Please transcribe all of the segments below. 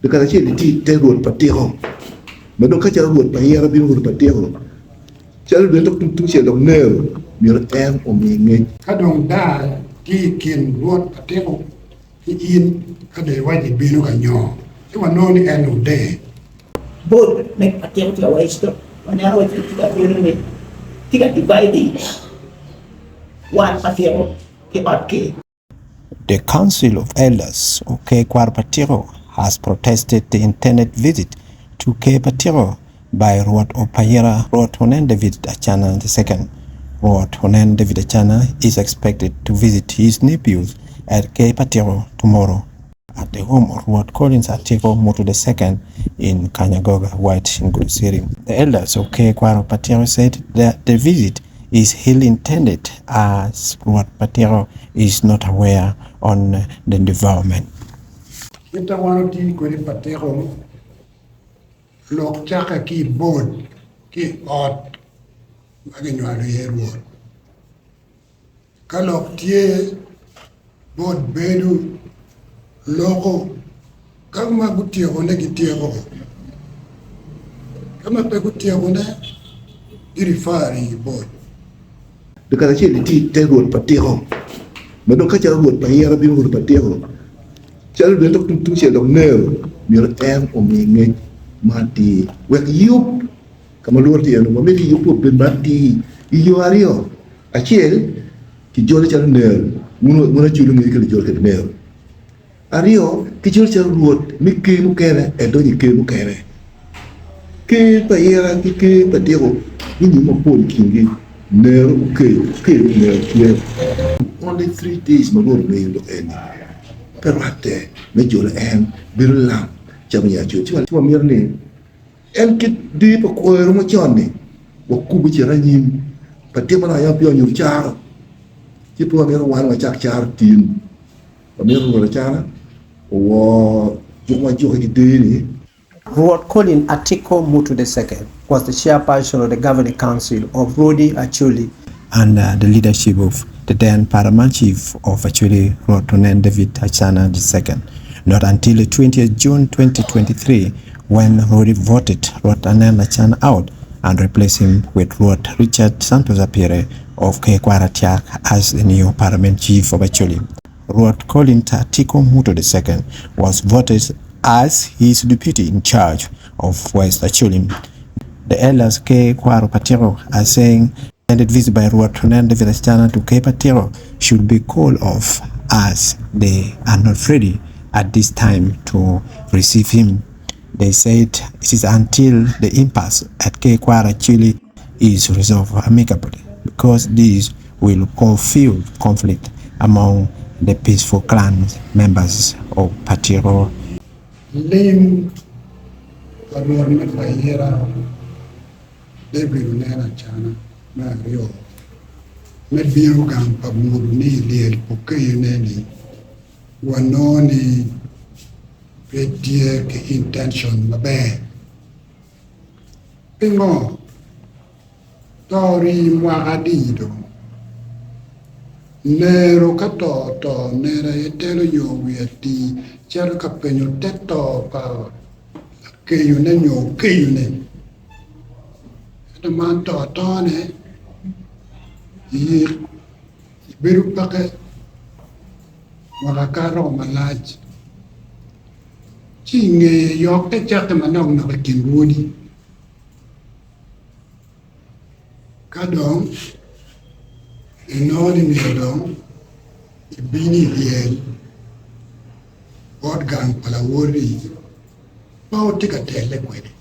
de kana che ti te Rwot Patiko ma don ka cha Rwot Payira bi Rwot Patiko cha lu de tu che dong nero mi em o mi nge ka dong da ki kin Rwot Patiko ki in ka de wa di binu ka nyo ti wa no ni enu de both make Patiko to away stop when I was to the tiga divided one Patiko ke okay. The Council of Elders of Kwaro Patiko has protested the intended visit to Patiko by Rwot of Payira, Rwot Honen David Acana II. Rwot Honen David Acana is expected to visit his nephews at Patiko tomorrow at the home of Rwot Collins Atiko Mutu II in Kanyagoga, White in Gurusiri. The elders of Kwaro Patiko said that the visit is ill-intended as Rwot Patiko is not aware on the development. Kita wano ti ko di Patiko lok chaka ki board ki ot maginwalo ye Rwot ka lok tie board bedu loko kama gutie one gitie ko kama pe gutie one irifari board de kana che ti te Rwot Patiko ma don ka cha Rwot Payira bi Rwot Patiko cha lu de tu che dong nero mi em o mi nge ma ti wek yup kama lu ti no ma me ti yup ben ba ti yo ario achel ki jole cha nero muno chulu ngi ke jole ke nero ario ki jole cha Rwot mi ke mu kere e do ni ke mu kere ke Payira ki ke Patiko ni mo pon kingi nero ke nero only 3 days ma lo me lo eni pero ate me jole en birulam chama ya chu chwa mir ni en kit di pa ko ro ma chonni wo ku bi chara nyim Patiko na ya pyo nyu char chi po me ro wan ma chak char tin pa me ro chara wo juma jo ki de ni Rwot Collins Atiko Mutu II was the chairperson of the governing council of Rwot Acholi under the leadership of the then paramount chief of Acholi, Rwot Honen David Acana II. Not until the 20th June 2023 when Rwot voted Rwot Honen Acana out and replaced him with Rwot Richard Santos Apire of Kwaro as the new paramount chief of Acholi. Rwot Collins Atiko Mutu II was voted as his deputy in charge of West Acholi. The elders Kwaro Patiko are saying the visit by Rwot Honen David Acana to Patiko should be called off as they are not ready at this time to receive him. They said it is until the impasse at Kwaro Acholi is resolved amicably, because this will fuel conflict among the peaceful clan members of Patiko. lim kador me Payira David Nena Chana na rio me biru gang pa muru ni liel poke neni wanoni pedie ke intention mabe pingo tori mwa adido nero to nera etelo yo wieti chero kapenyo teto pa ke yune nyo ke yune the man to ne yi beru pake wakakaro malaj chinge yok te chake manong na kinrudi kadong inoni ni dong ibini liel gang pala wori pao tika tele kwede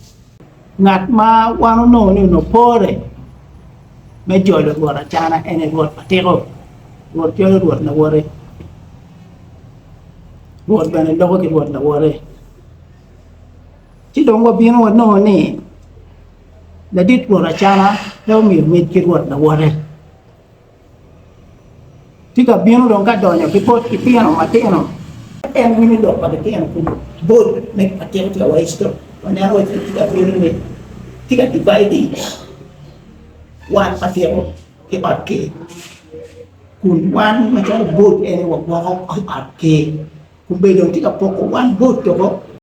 Ngat ma wano no pore me jolo Rwot Acana ene Rwot Patiko Rwot jolo Rwot na wore Rwot bene logo ki Rwot na wore chi dong wa bino no ni la dit Rwot Acana leo mi mit ki Rwot na wore tika bino dong ka donyo ki pot ki piano matino en mini do pa de piano ku both make Patiko to away stop when I was to the pyramid, tiga divided one Patiko ke okay. Kun one macam boat any walk okay. Kun bedong tiga pokok one boat to go